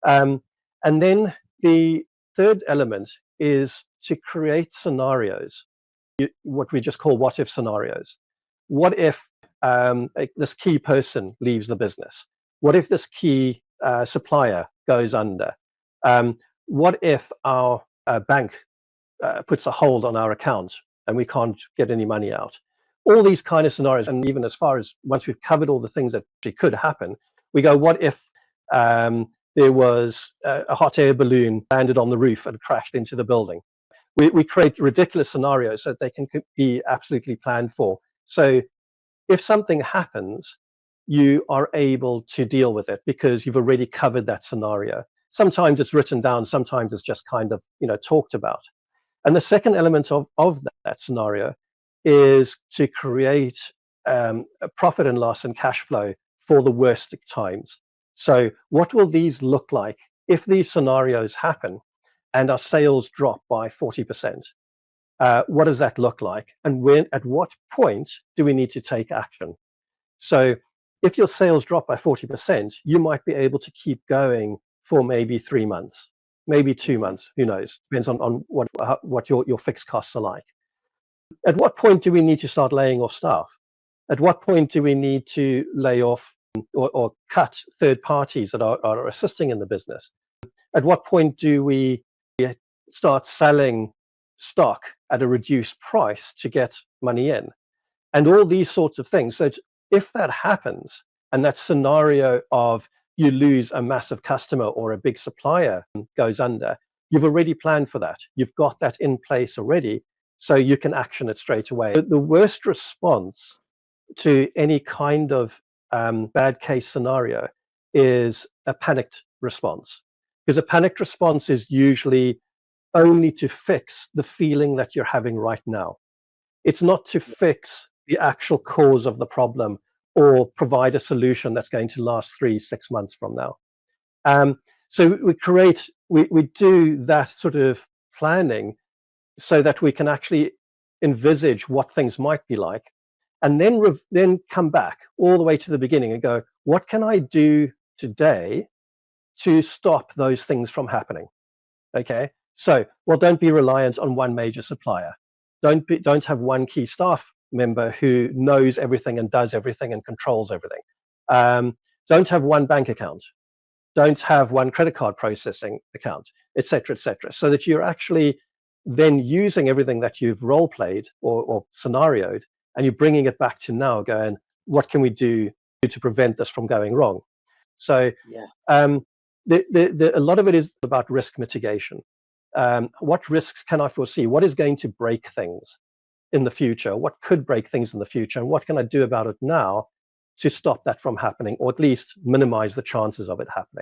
And then the third element is to create scenarios, what we just call what if scenarios. What if this key person leaves the business? What if this key supplier goes under? What if our bank puts a hold on our account and we can't get any money out? All these kind of scenarios, and even as far as once we've covered all the things that could happen, we go, what if there was a hot air balloon landed on the roof and crashed into the building? We create ridiculous scenarios so that they can be absolutely planned for. So if something happens, you are able to deal with it because you've already covered that scenario. Sometimes it's written down, sometimes it's just kind of talked about. And the second element of that scenario is to create a profit and loss and cash flow for the worst times. So what will these look like if these scenarios happen and our sales drop by 40%? What does that look like? And at what point do we need to take action? So if your sales drop by 40%, you might be able to keep going for maybe 3 months, maybe 2 months, who knows, depends on what your fixed costs are like. At what point do we need to start laying off staff? At what point do we need to lay off or cut third parties that are assisting in the business? At what point do we start selling stock at a reduced price to get money in? And all these sorts of things. So if that happens, and that scenario of you lose a massive customer or a big supplier goes under, you've already planned for that. You've got that in place already, so you can action it straight away. The worst response to any kind of bad case scenario is a panicked response, because a panicked response is usually only to fix the feeling that you're having right now. It's not to fix the actual cause of the problem or provide a solution that's going to last 3-6 months from now. So we do that sort of planning so that we can actually envisage what things might be like, and then come back all the way to the beginning and go, what can I do today to stop those things from happening? Okay, so don't be reliant on one major supplier. Don't have one key staff member who knows everything and does everything and controls everything. Don't have one bank account. Don't have one credit card processing account, etc., etc. So that you're actually then using everything that you've role played or scenarioed, and you're bringing it back to now, going, what can we do to prevent this from going wrong? So a lot of it is about risk mitigation. What risks can I foresee? What is going to break things in the future? What could break things in the future? And what can I do about it now to stop that from happening, or at least minimize the chances of it happening?